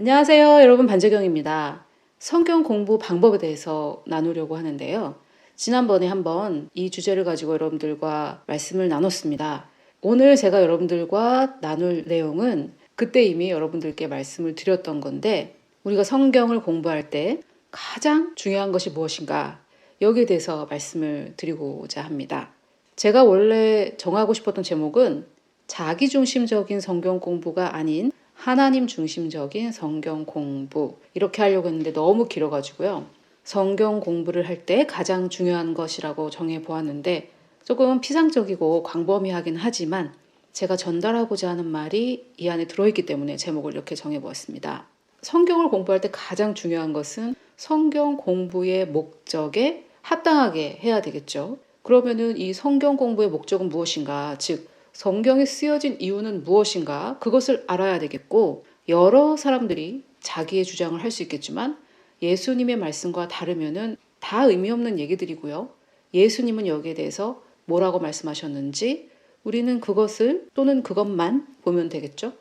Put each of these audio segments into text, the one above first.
안녕하세요, 여러분. 반재경입니다. 성경 공부 방법에 대해서 나누려고 하는데요. 지난번에 한번 이 주제를 가지고 여러분들과 말씀을 나눴습니다. 오늘 제가 여러분들과 나눌 내용은 그때 이미 여러분들께 말씀을 드렸던 건데, 우리가 성경을 공부할 때 가장 중요한 것이 무엇인가, 여기에 대해서 말씀을 드리고자 합니다. 제가 원래 정하고 싶었던 제목은 자기중심적인 성경 공부가 아닌 하나님 중심적인 성경 공부, 이렇게 하려고 했는데 너무 길어가지고요. 성경 공부를 할 때 가장 중요한 것이라고 정해 보았는데, 조금 피상적이고 광범위하긴 하지만 제가 전달하고자 하는 말이 이 안에 들어있기 때문에 제목을 이렇게 정해 보았습니다. 성경을 공부할 때 가장 중요한 것은 성경 공부의 목적에 합당하게 해야 되겠죠. 그러면은 이 성경 공부의 목적은 무엇인가, 즉 성경이 쓰여진 이유는 무엇인가, 그것을 알아야 되겠고, 여러 사람들이 자기의 주장을 할 수 있겠지만 예수님의 말씀과 다르면은 다 의미 없는 얘기들이고요. 예수님은 여기에 대해서 뭐라고 말씀하셨는지 우리는 그것을 또는 그것만 보면 되겠죠.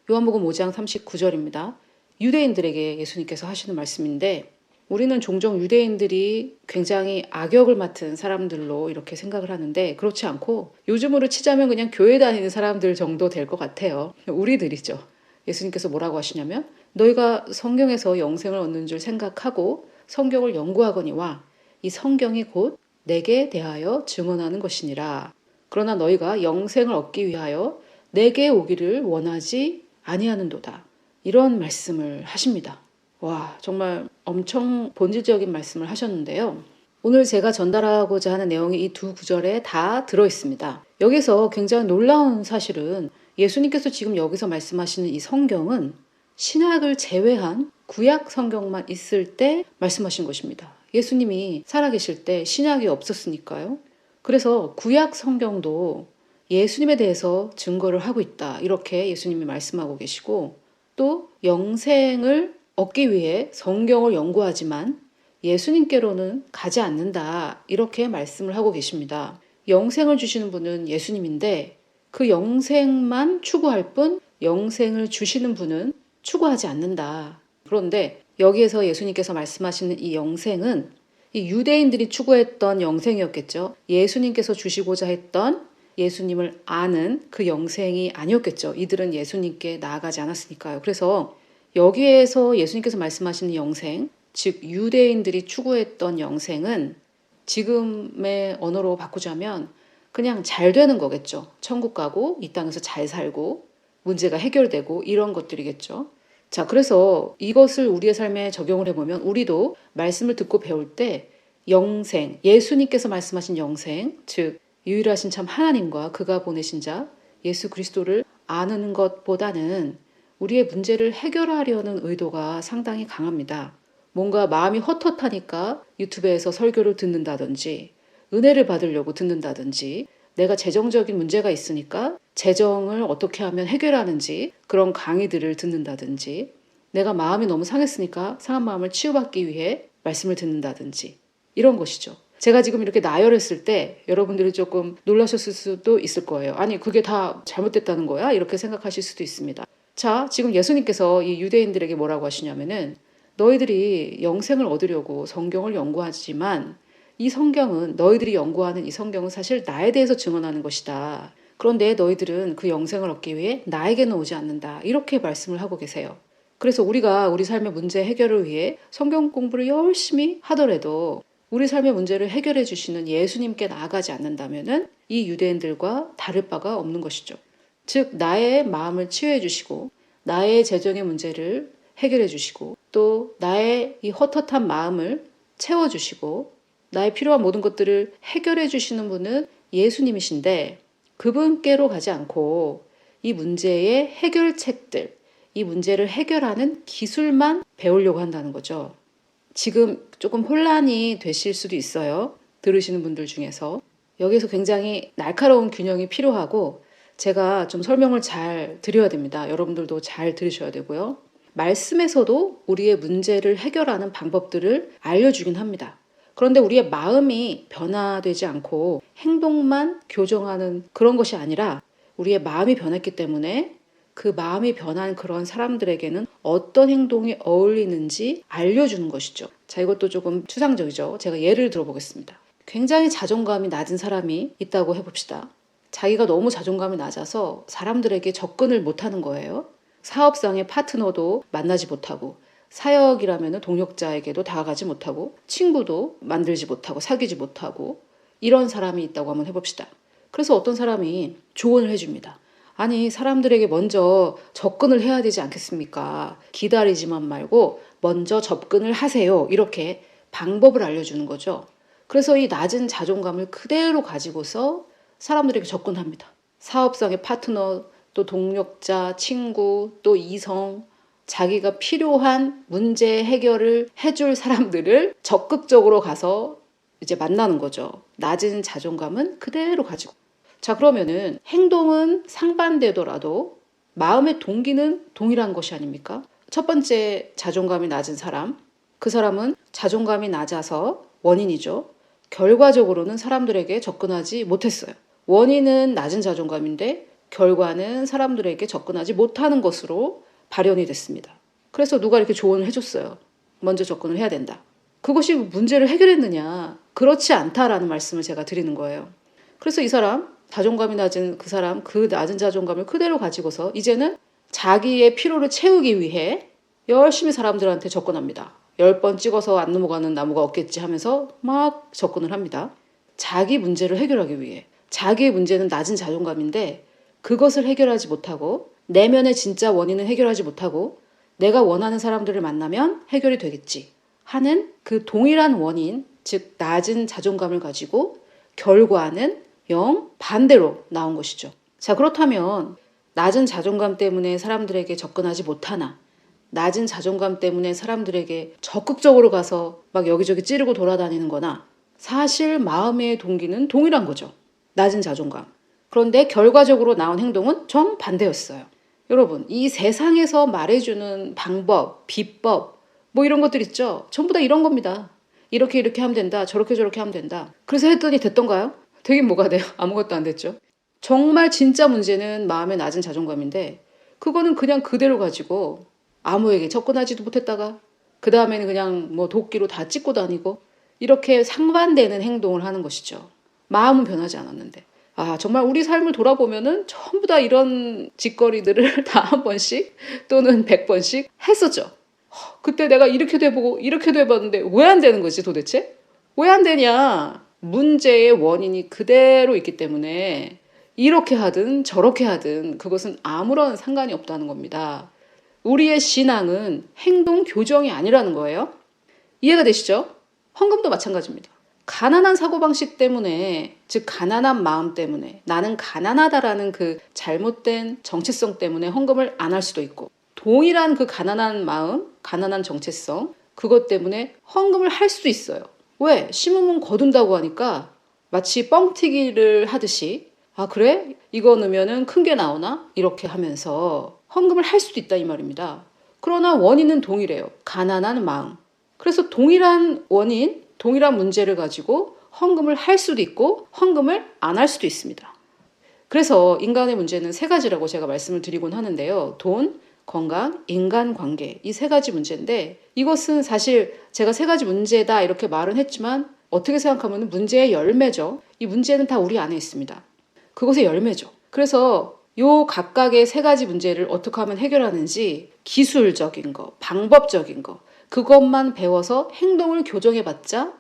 요한복음 5장 39절입니다. 유대인들에게 예수님께서 하시는 말씀인데, 우리는 종종 유대인들이 굉장히 악역을 맡은 사람들로 이렇게 생각을 하는데, 그렇지 않고 요즘으로 치자면 그냥 교회 다니는 사람들 정도 될 것 같아요. 우리들이죠. 예수님께서 뭐라고 하시냐면, 너희가 성경에서 영생을 얻는 줄 생각하고 성경을 연구하거니와 이 성경이 곧 내게 대하여 증언하는 것이니라. 그러나 너희가 영생을 얻기 위하여 내게 오기를 원하지 아니하는도다. 이런 말씀을 하십니다. 와, 정말 엄청 본질적인 말씀을 하셨는데요. 오늘 제가 전달하고자 하는 내용이 이 두 구절에 다 들어있습니다. 여기서 굉장히 놀라운 사실은, 예수님께서 지금 여기서 말씀하시는 이 성경은 신약을 제외한 구약 성경만 있을 때 말씀하신 것입니다. 예수님이 살아계실 때 신약이 없었으니까요. 그래서 구약 성경도 예수님에 대해서 증거를 하고 있다, 이렇게 예수님이 말씀하고 계시고, 또 영생을 얻기 위해 성경을 연구하지만 예수님께로는 가지 않는다, 이렇게 말씀을 하고 계십니다. 영생을 주시는 분은 예수님인데 그 영생만 추구할 뿐 영생을 주시는 분은 추구하지 않는다. 그런데 여기에서 예수님께서 말씀하시는 이 영생은 이 유대인들이 추구했던 영생이었겠죠. 예수님께서 주시고자 했던 예수님을 아는 그 영생이 아니었겠죠. 이들은 예수님께 나아가지 않았으니까요. 그래서 여기에서 예수님께서 말씀하시는 영생, 즉 유대인들이 추구했던 영생은 지금의 언어로 바꾸자면 그냥 잘 되는 거겠죠. 천국 가고 이 땅에서 잘 살고 문제가 해결되고 이런 것들이겠죠. 자, 그래서 이것을 우리의 삶에 적용을 해보면, 우리도 말씀을 듣고 배울 때 영생, 예수님께서 말씀하신 영생, 즉 유일하신 참 하나님과 그가 보내신 자 예수 그리스도를 아는 것보다는 우리의 문제를 해결하려는 의도가 상당히 강합니다. 뭔가 마음이 헛헛하니까 유튜브에서 설교를 듣는다든지, 은혜를 받으려고 듣는다든지, 내가 재정적인 문제가 있으니까 재정을 어떻게 하면 해결하는지 그런 강의들을 듣는다든지, 내가 마음이 너무 상했으니까 상한 마음을 치유받기 위해 말씀을 듣는다든지, 이런 것이죠. 제가 지금 이렇게 나열했을 때 여러분들이 조금 놀라셨을 수도 있을 거예요. 아니, 그게 다 잘못됐다는 거야? 이렇게 생각하실 수도 있습니다. 자, 지금 예수님께서 이 유대인들에게 뭐라고 하시냐면은, 너희들이 영생을 얻으려고 성경을 연구하지만 이 성경은, 너희들이 연구하는 이 성경은 사실 나에 대해서 증언하는 것이다. 그런데 너희들은 그 영생을 얻기 위해 나에게는 오지 않는다, 이렇게 말씀을 하고 계세요. 그래서 우리가 우리 삶의 문제 해결을 위해 성경 공부를 열심히 하더라도 우리 삶의 문제를 해결해 주시는 예수님께 나아가지 않는다면은 이 유대인들과 다를 바가 없는 것이죠. 즉 나의 마음을 치유해 주시고 나의 재정의 문제를 해결해 주시고, 또 나의 이 헛헛한 마음을 채워 주시고 나의 필요한 모든 것들을 해결해 주시는 분은 예수님이신데, 그분께로 가지 않고 이 문제의 해결책들, 이 문제를 해결하는 기술만 배우려고 한다는 거죠. 지금 조금 혼란이 되실 수도 있어요. 들으시는 분들 중에서. 여기서 굉장히 날카로운 균형이 필요하고 제가 좀 설명을 잘 드려야 됩니다. 여러분들도 잘 들으셔야 되고요. 말씀에서도 우리의 문제를 해결하는 방법들을 알려주긴 합니다. 그런데 우리의 마음이 변화되지 않고 행동만 교정하는 그런 것이 아니라, 우리의 마음이 변했기 때문에 그 마음이 변한 그런 사람들에게는 어떤 행동이 어울리는지 알려주는 것이죠. 자, 이것도 조금 추상적이죠. 제가 예를 들어보겠습니다. 굉장히 자존감이 낮은 사람이 있다고 해봅시다. 자기가 너무 자존감이 낮아서 사람들에게 접근을 못하는 거예요. 사업상의 파트너도 만나지 못하고, 사역이라면 동력자에게도 다가가지 못하고, 친구도 만들지 못하고 사귀지 못하고, 이런 사람이 있다고 한번 해봅시다. 그래서 어떤 사람이 조언을 해줍니다. 아니, 사람들에게 먼저 접근을 해야 되지 않겠습니까? 기다리지만 말고 먼저 접근을 하세요. 이렇게 방법을 알려주는 거죠. 그래서 이 낮은 자존감을 그대로 가지고서 사람들에게 접근합니다. 사업상의 파트너, 또 동력자, 친구, 또 이성, 자기가 필요한 문제 해결을 해줄 사람들을 적극적으로 가서 이제 만나는 거죠. 낮은 자존감은 그대로 가지고. 자, 그러면은 행동은 상반되더라도 마음의 동기는 동일한 것이 아닙니까? 첫 번째 자존감이 낮은 사람, 그 사람은 자존감이 낮아서 원인이죠. 결과적으로는 사람들에게 접근하지 못했어요. 원인은 낮은 자존감인데 결과는 사람들에게 접근하지 못하는 것으로 발현이 됐습니다. 그래서 누가 이렇게 조언을 해줬어요. 먼저 접근을 해야 된다. 그것이 문제를 해결했느냐? 그렇지 않다라는 말씀을 제가 드리는 거예요. 그래서 이 사람, 자존감이 낮은 그 사람, 그 낮은 자존감을 그대로 가지고서 이제는 자기의 필요를 채우기 위해 열심히 사람들한테 접근합니다. 10번 찍어서 안 넘어가는 나무가 없겠지 하면서 막 접근을 합니다. 자기 문제를 해결하기 위해. 자기의 문제는 낮은 자존감인데 그것을 해결하지 못하고, 내면의 진짜 원인은 해결하지 못하고, 내가 원하는 사람들을 만나면 해결이 되겠지 하는 그 동일한 원인, 즉 낮은 자존감을 가지고 결과는 영 반대로 나온 것이죠. 자, 그렇다면 낮은 자존감 때문에 사람들에게 접근하지 못하나, 낮은 자존감 때문에 사람들에게 적극적으로 가서 막 여기저기 찌르고 돌아다니는 거나, 사실 마음의 동기는 동일한 거죠. 낮은 자존감. 그런데 결과적으로 나온 행동은 정반대였어요. 여러분, 이 세상에서 말해주는 방법, 비법, 뭐 이런 것들 있죠? 전부 다 이런 겁니다. 이렇게 하면 된다. 저렇게 하면 된다. 그래서 했더니 됐던가요? 되긴 뭐가 돼요? 아무것도 안 됐죠. 정말 진짜 문제는 마음의 낮은 자존감인데 그거는 그냥 그대로 가지고 아무에게 접근하지도 못했다가 그 다음에는 그냥 뭐 도끼로 다 찍고 다니고 이렇게 상반되는 행동을 하는 것이죠. 마음은 변하지 않았는데. 아, 정말 우리 삶을 돌아보면은 전부 다 이런 짓거리들을 다 한 번씩 또는 100번씩 했었죠. 그때 내가 이렇게도 해보고 이렇게도 해봤는데 왜 안 되는 거지 도대체? 왜 안 되냐? 문제의 원인이 그대로 있기 때문에 이렇게 하든 저렇게 하든 그것은 아무런 상관이 없다는 겁니다. 우리의 신앙은 행동 교정이 아니라는 거예요. 이해가 되시죠? 헌금도 마찬가지입니다. 가난한 사고방식 때문에, 즉 가난한 마음 때문에, 나는 가난하다라는 그 잘못된 정체성 때문에 헌금을 안 할 수도 있고, 동일한 그 가난한 마음, 가난한 정체성, 그것 때문에 헌금을 할 수도 있어요. 왜? 심으면 거둔다고 하니까 마치 뻥튀기를 하듯이, 아 그래? 이거 넣으면 큰 게 나오나? 이렇게 하면서 헌금을 할 수도 있다 이 말입니다. 그러나 원인은 동일해요. 가난한 마음. 그래서 동일한 원인, 동일한 문제를 가지고 헌금을 할 수도 있고 헌금을 안 할 수도 있습니다. 그래서 인간의 문제는 세 가지라고 제가 말씀을 드리곤 하는데요. 돈, 건강, 인간관계, 이 세 가지 문제인데 이것은 사실 제가 세 가지 문제다 이렇게 말은 했지만 어떻게 생각하면 문제의 열매죠. 이 문제는 다 우리 안에 있습니다. 그것의 열매죠. 그래서 요 각각의 세 가지 문제를 어떻게 하면 해결하는지 기술적인 거, 방법적인 거, 그것만 배워서 행동을 교정해봤자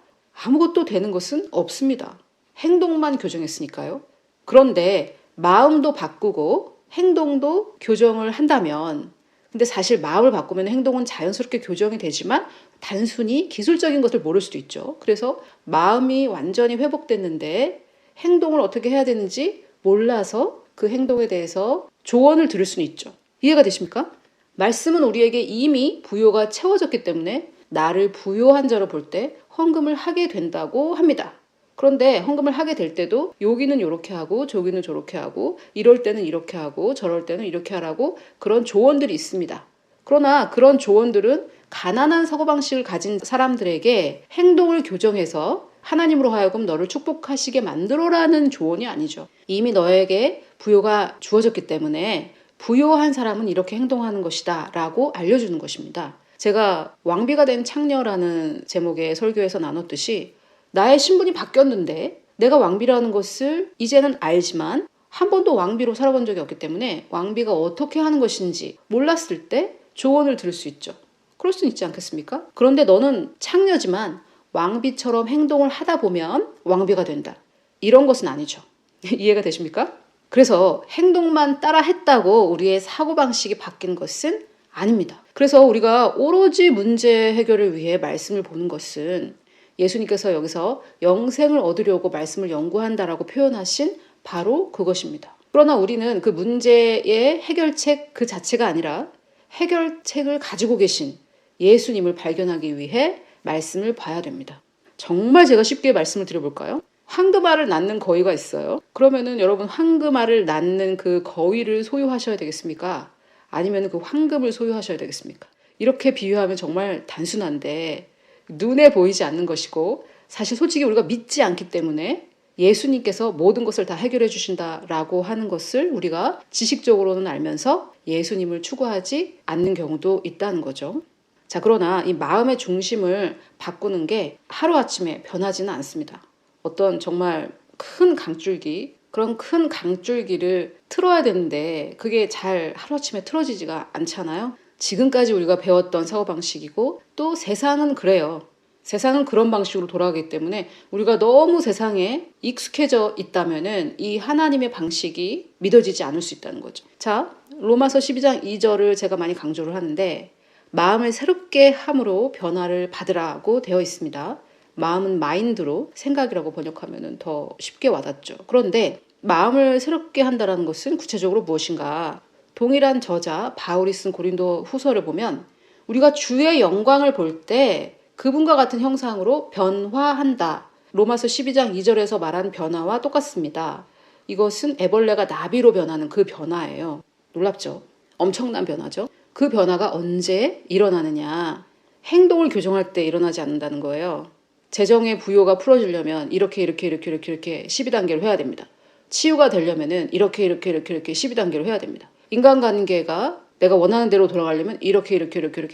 아무것도 되는 것은 없습니다. 행동만 교정했으니까요. 그런데 마음도 바꾸고 행동도 교정을 한다면, 근데 사실 마음을 바꾸면 행동은 자연스럽게 교정이 되지만 단순히 기술적인 것을 모를 수도 있죠. 그래서 마음이 완전히 회복됐는데 행동을 어떻게 해야 되는지 몰라서 그 행동에 대해서 조언을 들을 수는 있죠. 이해가 되십니까? 말씀은 우리에게 이미 부요가 채워졌기 때문에 나를 부요한 자로 볼 때 헌금을 하게 된다고 합니다. 그런데 헌금을 하게 될 때도 여기는 이렇게 하고 저기는 저렇게 하고 이럴 때는 이렇게 하고 저럴 때는 이렇게 하라고 그런 조언들이 있습니다. 그러나 그런 조언들은 가난한 사고방식을 가진 사람들에게 행동을 교정해서 하나님으로 하여금 너를 축복하시게 만들어라는 조언이 아니죠. 이미 너에게 부요가 주어졌기 때문에 부요한 사람은 이렇게 행동하는 것이다 라고 알려주는 것입니다. 제가 왕비가 된 창녀라는 제목의 설교에서 나눴듯이 나의 신분이 바뀌었는데 내가 왕비라는 것을 이제는 알지만 한 번도 왕비로 살아본 적이 없기 때문에 왕비가 어떻게 하는 것인지 몰랐을 때 조언을 들을 수 있죠. 그럴 수는 있지 않겠습니까? 그런데 너는 창녀지만 왕비처럼 행동을 하다 보면 왕비가 된다. 이런 것은 아니죠. 이해가 되십니까? 그래서 행동만 따라 했다고 우리의 사고방식이 바뀐 것은 아닙니다. 그래서 우리가 오로지 문제 해결을 위해 말씀을 보는 것은 예수님께서 여기서 영생을 얻으려고 말씀을 연구한다라고 표현하신 바로 그것입니다. 그러나 우리는 그 문제의 해결책 그 자체가 아니라 해결책을 가지고 계신 예수님을 발견하기 위해 말씀을 봐야 됩니다. 정말 제가 쉽게 말씀을 드려볼까요? 황금알을 낳는 거위가 있어요. 그러면은 여러분 황금알을 낳는 그 거위를 소유하셔야 되겠습니까? 아니면 그 황금을 소유하셔야 되겠습니까? 이렇게 비유하면 정말 단순한데 눈에 보이지 않는 것이고 사실 솔직히 우리가 믿지 않기 때문에 예수님께서 모든 것을 다 해결해 주신다라고 하는 것을 우리가 지식적으로는 알면서 예수님을 추구하지 않는 경우도 있다는 거죠. 자, 그러나 이 마음의 중심을 바꾸는 게 하루아침에 변하지는 않습니다. 어떤 정말 큰 강줄기, 그런 큰 강줄기를 틀어야 되는데 그게 잘 하루아침에 틀어지지가 않잖아요. 지금까지 우리가 배웠던 사고방식이고 또 세상은 그래요. 세상은 그런 방식으로 돌아가기 때문에 우리가 너무 세상에 익숙해져 있다면은 이 하나님의 방식이 믿어지지 않을 수 있다는 거죠. 자, 로마서 12장 2절을 제가 많이 강조를 하는데 마음을 새롭게 함으로 변화를 받으라고 되어 있습니다. 마음은 마인드로 생각이라고 번역하면 더 쉽게 와닿죠. 그런데 마음을 새롭게 한다는 것은 구체적으로 무엇인가? 동일한 저자 바울이 쓴 고린도 후서를 보면 우리가 주의 영광을 볼 때 그분과 같은 형상으로 변화한다. 로마서 12장 2절에서 말한 변화와 똑같습니다. 이것은 애벌레가 나비로 변하는 그 변화예요. 놀랍죠? 엄청난 변화죠. 그 변화가 언제 일어나느냐? 행동을 교정할 때 일어나지 않는다는 거예요. 재정의 부요가 풀어지려면 이렇게 12단계를 해야 됩니다. 치유가 되려면은 이렇게 12단계를 해야 됩니다. 인간관계가 내가 원하는 대로 돌아가려면 이렇게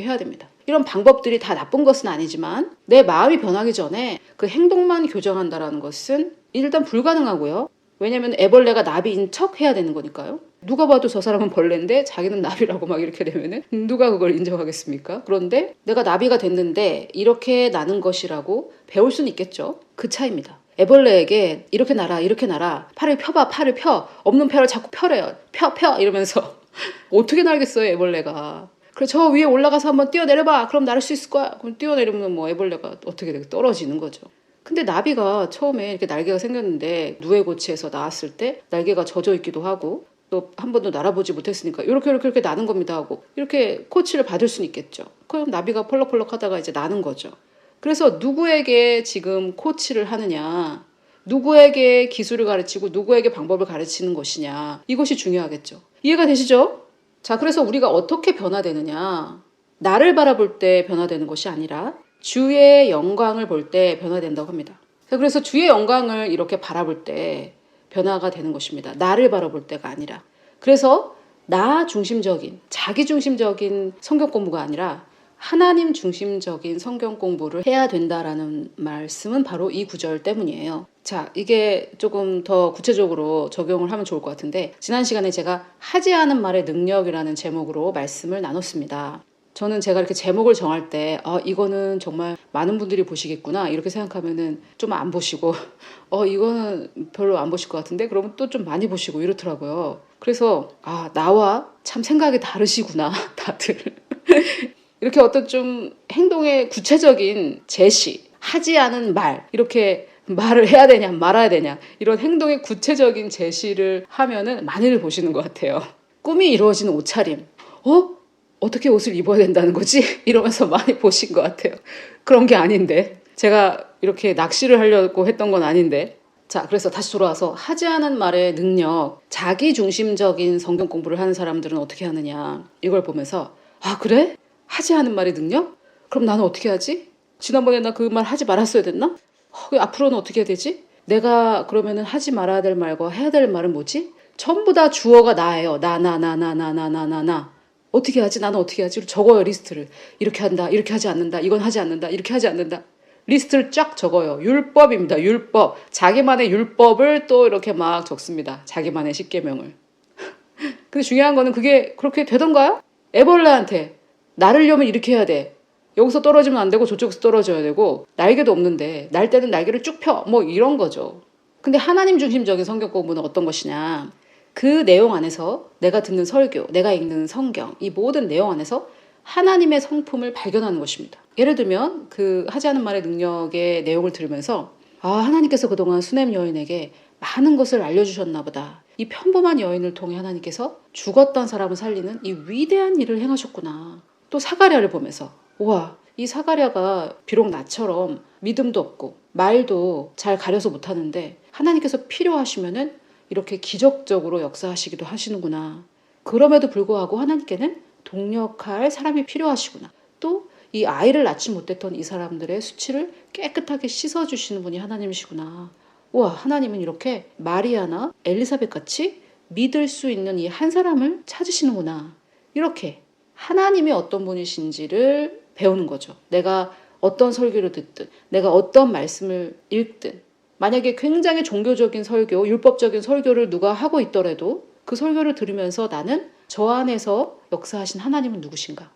해야 됩니다. 이런 방법들이 다 나쁜 것은 아니지만 내 마음이 변하기 전에 그 행동만 교정한다라는 것은 일단 불가능하고요. 왜냐하면 애벌레가 나비인 척 해야 되는 거니까요. 누가 봐도 저 사람은 벌레인데 자기는 나비라고 막 이렇게 되면은 누가 그걸 인정하겠습니까? 그런데 내가 나비가 됐는데 이렇게 나는 것이라고 배울 수는 있겠죠. 그 차이입니다. 애벌레에게 이렇게 날아 팔을 펴봐 팔을 펴 없는 뼈를 자꾸 펴래요. 펴 이러면서 어떻게 날겠어요 애벌레가. 그래 저 위에 올라가서 한번 뛰어내려봐. 그럼 날 수 있을 거야. 그럼 뛰어내리면 뭐 애벌레가 어떻게 돼? 떨어지는 거죠. 근데 나비가 처음에 이렇게 날개가 생겼는데 누에고치에서 나왔을 때 날개가 젖어 있기도 하고 또 한 번도 날아보지 못했으니까 이렇게 나는 겁니다 하고 이렇게 코치를 받을 수는 있겠죠. 그럼 나비가 펄럭펄럭 하다가 이제 나는 거죠. 그래서 누구에게 지금 코치를 하느냐, 누구에게 기술을 가르치고 누구에게 방법을 가르치는 것이냐, 이것이 중요하겠죠. 이해가 되시죠? 자, 그래서 우리가 어떻게 변화되느냐, 나를 바라볼 때 변화되는 것이 아니라 주의 영광을 볼 때 변화된다고 합니다. 그래서 주의 영광을 이렇게 바라볼 때 변화가 되는 것입니다. 나를 바라볼 때가 아니라. 그래서 나 중심적인, 자기 중심적인 성경 공부가 아니라 하나님 중심적인 성경 공부를 해야 된다라는 말씀은 바로 이 구절 때문이에요. 자, 이게 조금 더 구체적으로 적용을 하면 좋을 것 같은데 지난 시간에 제가 하지 않은 말의 능력이라는 제목으로 말씀을 나눴습니다. 저는 제가 이렇게 제목을 정할 때 이거는 정말 많은 분들이 보시겠구나 이렇게 생각하면은 좀 안 보시고 이거는 별로 안 보실 것 같은데 그러면 또 좀 많이 보시고 이렇더라고요. 그래서 나와 참 생각이 다르시구나 다들. 이렇게 어떤 좀 행동의 구체적인 제시, 하지 않은 말, 이렇게 말을 해야 되냐 말아야 되냐 이런 행동의 구체적인 제시를 하면은 많이들 보시는 것 같아요. 꿈이 이루어지는 옷차림. 어떻게 옷을 입어야 된다는 거지? 이러면서 많이 보신 것 같아요. 그런 게 아닌데. 제가 이렇게 낚시를 하려고 했던 건 아닌데. 자, 그래서 다시 돌아와서 하지 않은 말의 능력, 자기 중심적인 성경 공부를 하는 사람들은 어떻게 하느냐. 이걸 보면서 그래? 하지 않은 말의 능력? 그럼 나는 어떻게 하지? 지난번에 나 그 말 하지 말았어야 됐나? 앞으로는 어떻게 해야 되지? 내가 그러면은 하지 말아야 될 말과 해야 될 말은 뭐지? 전부 다 주어가 나예요. 나. 어떻게 하지? 나는 어떻게 하지? 적어요, 리스트를. 이렇게 한다, 이렇게 하지 않는다, 이건 하지 않는다, 이렇게 하지 않는다. 리스트를 쫙 적어요. 율법입니다. 율법. 자기만의 율법을 또 이렇게 막 적습니다. 자기만의 십계명을. 근데 중요한 거는 그게 그렇게 되던가요? 애벌레한테 나르려면 이렇게 해야 돼. 여기서 떨어지면 안 되고 저쪽에서 떨어져야 되고 날개도 없는데 날 때는 날개를 쭉 펴. 뭐 이런 거죠. 근데 하나님 중심적인 성경 공부는 어떤 것이냐. 그 내용 안에서 내가 듣는 설교, 내가 읽는 성경, 이 모든 내용 안에서 하나님의 성품을 발견하는 것입니다. 예를 들면 그 하지 않은 말의 능력의 내용을 들으면서 하나님께서 그동안 수냄 여인에게 많은 것을 알려주셨나 보다. 이 평범한 여인을 통해 하나님께서 죽었던 사람을 살리는 이 위대한 일을 행하셨구나. 또 사가랴를 보면서 우와, 이 사가랴가 비록 나처럼 믿음도 없고 말도 잘 가려서 못하는데 하나님께서 필요하시면은 이렇게 기적적으로 역사하시기도 하시는구나. 그럼에도 불구하고 하나님께는 동력할 사람이 필요하시구나. 또 이 아이를 낳지 못했던 이 사람들의 수치를 깨끗하게 씻어주시는 분이 하나님이시구나. 우와, 하나님은 이렇게 마리아나 엘리사벳 같이 믿을 수 있는 이 한 사람을 찾으시는구나. 이렇게 하나님이 어떤 분이신지를 배우는 거죠. 내가 어떤 설교를 듣든, 내가 어떤 말씀을 읽든, 만약에 굉장히 종교적인 설교, 율법적인 설교를 누가 하고 있더라도 그 설교를 들으면서 나는 저 안에서 역사하신 하나님은 누구신가?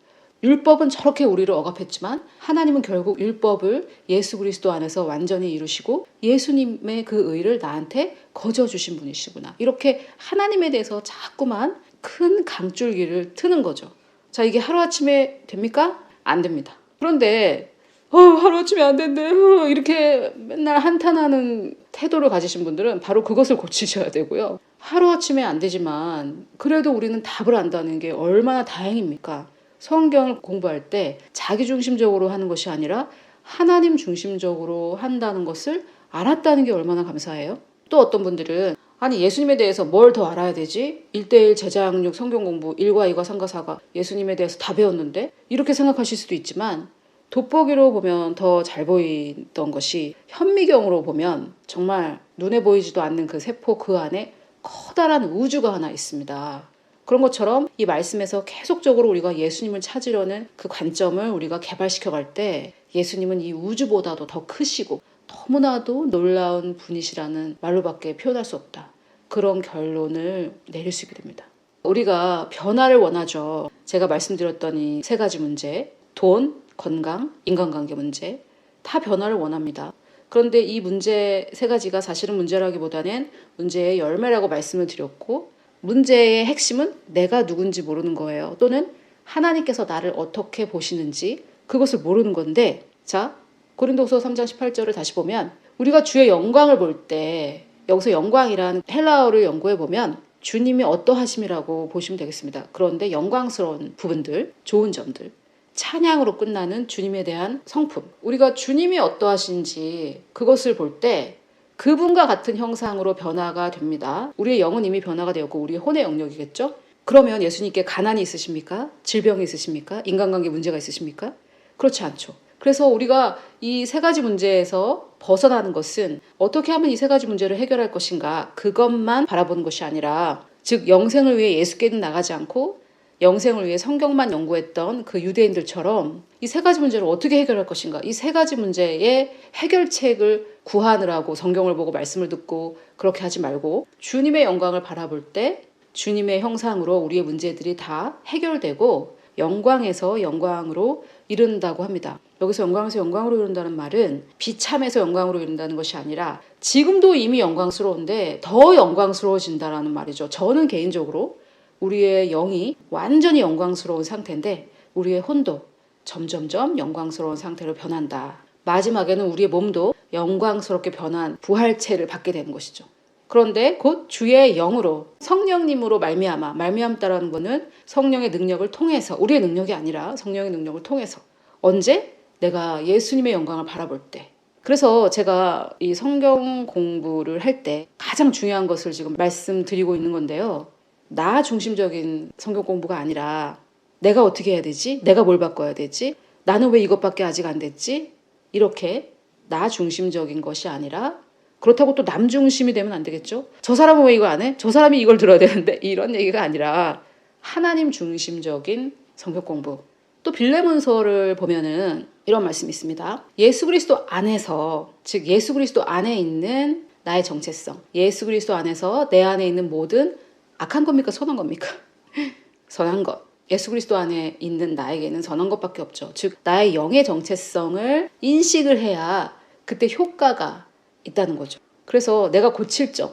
율법은 저렇게 우리를 억압했지만 하나님은 결국 율법을 예수 그리스도 안에서 완전히 이루시고 예수님의 그 의를 나한테 거저 주신 분이시구나. 이렇게 하나님에 대해서 자꾸만 큰 강줄기를 트는 거죠. 자, 이게 하루아침에 됩니까? 안 됩니다. 그런데 하루아침에 안 된대. 이렇게 맨날 한탄하는 태도를 가지신 분들은 바로 그것을 고치셔야 되고요. 하루아침에 안 되지만 그래도 우리는 답을 안다는 게 얼마나 다행입니까? 성경을 공부할 때 자기중심적으로 하는 것이 아니라 하나님 중심적으로 한다는 것을 알았다는 게 얼마나 감사해요. 또 어떤 분들은 아니 예수님에 대해서 뭘 더 알아야 되지? 1:1 제자학력 성경 공부 1과 2과 3과 4가 예수님에 대해서 다 배웠는데? 이렇게 생각하실 수도 있지만 돋보기로 보면 더 잘 보이던 것이 현미경으로 보면 정말 눈에 보이지도 않는 그 세포 그 안에 커다란 우주가 하나 있습니다. 그런 것처럼 이 말씀에서 계속적으로 우리가 예수님을 찾으려는 그 관점을 우리가 개발시켜 갈 때 예수님은 이 우주보다도 더 크시고 너무나도 놀라운 분이시라는 말로밖에 표현할 수 없다. 그런 결론을 내릴 수 있게 됩니다. 우리가 변화를 원하죠. 제가 말씀드렸던 이 세 가지 문제, 돈, 건강, 인간관계 문제, 다 변화를 원합니다. 그런데 이 문제 세 가지가 사실은 문제라기보다는 문제의 열매라고 말씀을 드렸고 문제의 핵심은 내가 누군지 모르는 거예요. 또는 하나님께서 나를 어떻게 보시는지 그것을 모르는 건데 자, 고린도후서 3장 18절을 다시 보면 우리가 주의 영광을 볼 때 여기서 영광이란 헬라어를 연구해 보면 주님이 어떠하심이라고 보시면 되겠습니다. 그런데 영광스러운 부분들, 좋은 점들, 찬양으로 끝나는 주님에 대한 성품, 우리가 주님이 어떠하신지 그것을 볼 때 그분과 같은 형상으로 변화가 됩니다. 우리의 영은 이미 변화가 되었고 우리의 혼의 영역이겠죠? 그러면 예수님께 가난이 있으십니까? 질병이 있으십니까? 인간관계 문제가 있으십니까? 그렇지 않죠. 그래서 우리가 이 세 가지 문제에서 벗어나는 것은 어떻게 하면 이 세 가지 문제를 해결할 것인가 그것만 바라보는 것이 아니라 즉 영생을 위해 예수께는 나가지 않고 영생을 위해 성경만 연구했던 그 유대인들처럼 이 세 가지 문제를 어떻게 해결할 것인가 이 세 가지 문제의 해결책을 구하느라고 성경을 보고 말씀을 듣고 그렇게 하지 말고 주님의 영광을 바라볼 때 주님의 형상으로 우리의 문제들이 다 해결되고 영광에서 영광으로 이른다고 합니다. 여기서 영광에서 영광으로 이른다는 말은 비참해서 영광으로 이른다는 것이 아니라 지금도 이미 영광스러운데 더 영광스러워진다라는 말이죠. 저는 개인적으로 우리의 영이 완전히 영광스러운 상태인데 우리의 혼도 점점점 영광스러운 상태로 변한다. 마지막에는 우리의 몸도 영광스럽게 변한 부활체를 받게 되는 것이죠. 그런데 곧 주의 영으로 성령님으로 말미암다라는 것은 성령의 능력을 통해서 우리의 능력이 아니라 성령의 능력을 통해서 언제? 내가 예수님의 영광을 바라볼 때. 그래서 제가 이 성경 공부를 할 때 가장 중요한 것을 지금 말씀드리고 있는 건데요. 나 중심적인 성경 공부가 아니라 내가 어떻게 해야 되지? 내가 뭘 바꿔야 되지? 나는 왜 이것밖에 아직 안 됐지? 이렇게 나 중심적인 것이 아니라 그렇다고 또 남 중심이 되면 안 되겠죠? 저 사람은 왜 이거 안 해? 저 사람이 이걸 들어야 되는데 이런 얘기가 아니라 하나님 중심적인 성경 공부. 또 빌레몬서를 보면은 이런 말씀이 있습니다. 예수 그리스도 안에서, 즉 예수 그리스도 안에 있는 나의 정체성, 예수 그리스도 안에서 내 안에 있는 모든 악한 겁니까? 선한 겁니까? 선한 것. 예수 그리스도 안에 있는 나에게는 선한 것밖에 없죠. 즉 나의 영의 정체성을 인식을 해야 그때 효과가 있다는 거죠. 그래서 내가 고칠 점,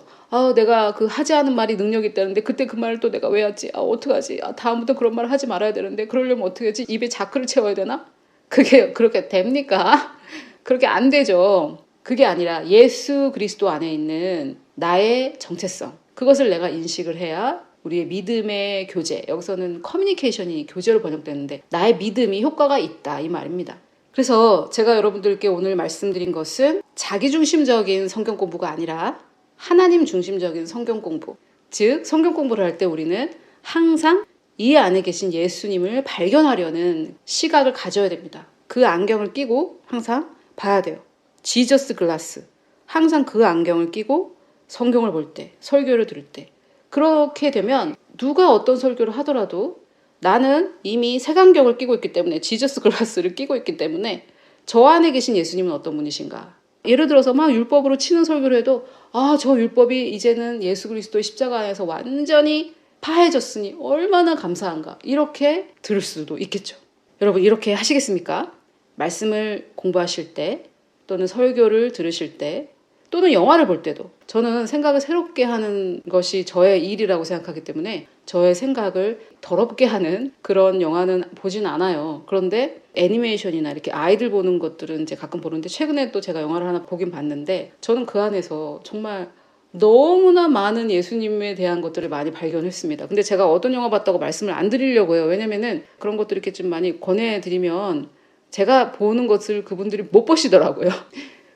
내가 그 하지 않은 말이 능력이 있다는데 그때 그 말을 또 내가 왜 했지? 어떡하지? 다음부터 그런 말을 하지 말아야 되는데 그러려면 어떻게 하지? 입에 자크를 채워야 되나? 그게 그렇게 됩니까? 그렇게 안 되죠. 그게 아니라 예수 그리스도 안에 있는 나의 정체성, 그것을 내가 인식을 해야 우리의 믿음의 교제, 여기서는 커뮤니케이션이 교제로 번역되는데 나의 믿음이 효과가 있다 이 말입니다. 그래서 제가 여러분들께 오늘 말씀드린 것은 자기중심적인 성경 공부가 아니라 하나님 중심적인 성경 공부. 즉 성경 공부를 할 때 우리는 항상 이 안에 계신 예수님을 발견하려는 시각을 가져야 됩니다. 그 안경을 끼고 항상 봐야 돼요. 지저스 글라스. 항상 그 안경을 끼고 성경을 볼 때, 설교를 들을 때. 그렇게 되면 누가 어떤 설교를 하더라도 나는 이미 색안경을 끼고 있기 때문에, 지저스 글라스를 끼고 있기 때문에 저 안에 계신 예수님은 어떤 분이신가. 예를 들어서 막 율법으로 치는 설교를 해도 저 율법이 이제는 예수 그리스도의 십자가 안에서 완전히 파해졌으니 얼마나 감사한가. 이렇게 들을 수도 있겠죠. 여러분 이렇게 하시겠습니까? 말씀을 공부하실 때 또는 설교를 들으실 때 또는 영화를 볼 때도 저는 생각을 새롭게 하는 것이 저의 일이라고 생각하기 때문에 저의 생각을 더럽게 하는 그런 영화는 보진 않아요. 그런데 애니메이션이나 이렇게 아이들 보는 것들은 이제 가끔 보는데 최근에 또 제가 영화를 하나 보긴 봤는데 저는 그 안에서 정말 너무나 많은 예수님에 대한 것들을 많이 발견했습니다. 근데 제가 어떤 영화 봤다고 말씀을 안 드리려고 해요. 왜냐면은 그런 것들 이렇게 좀 많이 권해드리면 제가 보는 것을 그분들이 못 보시더라고요.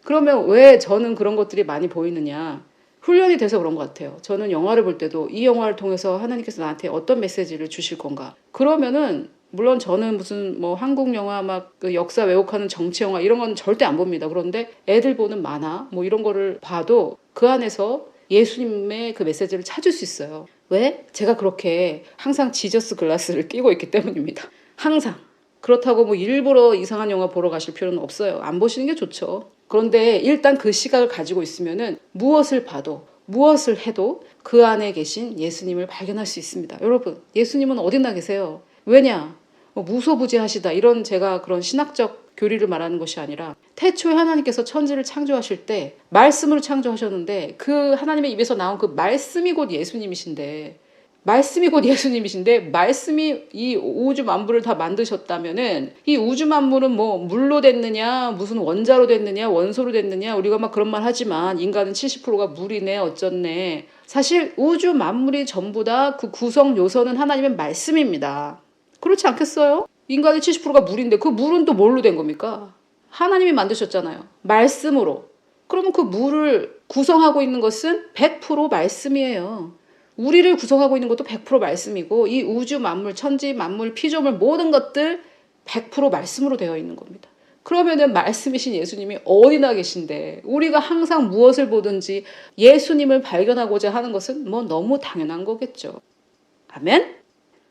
그러면 왜 저는 그런 것들이 많이 보이느냐. 훈련이 돼서 그런 것 같아요. 저는 영화를 볼 때도 이 영화를 통해서 하나님께서 나한테 어떤 메시지를 주실 건가. 그러면은 물론 저는 무슨 뭐 한국 영화 막 그 역사 왜곡하는 정치 영화 이런 건 절대 안 봅니다. 그런데 애들 보는 만화 뭐 이런 거를 봐도 그 안에서 예수님의 그 메시지를 찾을 수 있어요. 왜? 제가 그렇게 항상 지저스 글라스를 끼고 있기 때문입니다. 항상. 그렇다고 뭐 일부러 이상한 영화 보러 가실 필요는 없어요. 안 보시는 게 좋죠. 그런데 일단 그 시각을 가지고 있으면은 무엇을 봐도 무엇을 해도 그 안에 계신 예수님을 발견할 수 있습니다. 여러분, 예수님은 어디나 계세요? 왜냐? 무소부지하시다 이런 제가 그런 신학적 교리를 말하는 것이 아니라 태초에 하나님께서 천지를 창조하실 때 말씀으로 창조하셨는데 그 하나님의 입에서 나온 그 말씀이 곧 예수님이신데 말씀이 이 우주 만물을 다 만드셨다면은 이 우주 만물은 뭐 물로 됐느냐 무슨 원자로 됐느냐 원소로 됐느냐 우리가 막 그런 말 하지만 인간은 70%가 물이네 어쩌네. 사실 우주 만물이 전부 다 그 구성 요소는 하나님의 말씀입니다. 그렇지 않겠어요? 인간의 70%가 물인데 그 물은 또 뭘로 된 겁니까? 하나님이 만드셨잖아요. 말씀으로. 그러면 그 물을 구성하고 있는 것은 100% 말씀이에요. 우리를 구성하고 있는 것도 100% 말씀이고 이 우주 만물, 천지 만물, 피조물 모든 것들 100% 말씀으로 되어 있는 겁니다. 그러면은 말씀이신 예수님이 어디나 계신데 우리가 항상 무엇을 보든지 예수님을 발견하고자 하는 것은 뭐 너무 당연한 거겠죠. 아멘?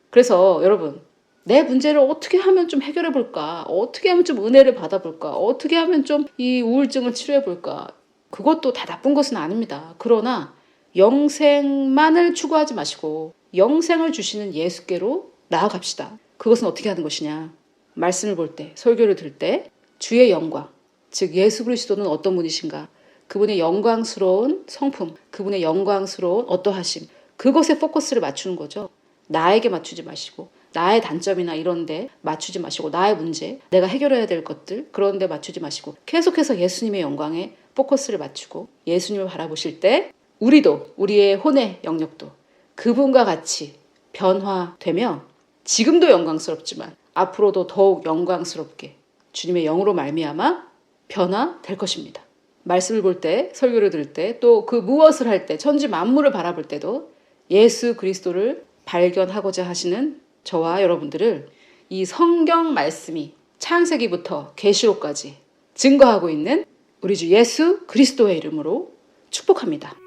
그래서 여러분 내 문제를 어떻게 하면 좀 해결해 볼까? 어떻게 하면 좀 은혜를 받아볼까? 어떻게 하면 좀 이 우울증을 치료해 볼까? 그것도 다 나쁜 것은 아닙니다. 그러나 영생만을 추구하지 마시고 영생을 주시는 예수께로 나아갑시다. 그것은 어떻게 하는 것이냐? 말씀을 볼 때, 설교를 들을 때 주의 영광, 즉 예수 그리스도는 어떤 분이신가? 그분의 영광스러운 성품, 그분의 영광스러운 어떠하심, 그것에 포커스를 맞추는 거죠. 나에게 맞추지 마시고 나의 단점이나 이런 데 맞추지 마시고 나의 문제, 내가 해결해야 될 것들 그런 데 맞추지 마시고 계속해서 예수님의 영광에 포커스를 맞추고 예수님을 바라보실 때 우리도 우리의 혼의 영역도 그분과 같이 변화되며 지금도 영광스럽지만 앞으로도 더욱 영광스럽게 주님의 영으로 말미암아 변화될 것입니다. 말씀을 볼 때, 설교를 들을 때, 또 그 무엇을 할 때, 천지 만물을 바라볼 때도 예수 그리스도를 발견하고자 하시는 저와 여러분들을 이 성경 말씀이 창세기부터 계시록까지 증거하고 있는 우리 주 예수 그리스도의 이름으로 축복합니다.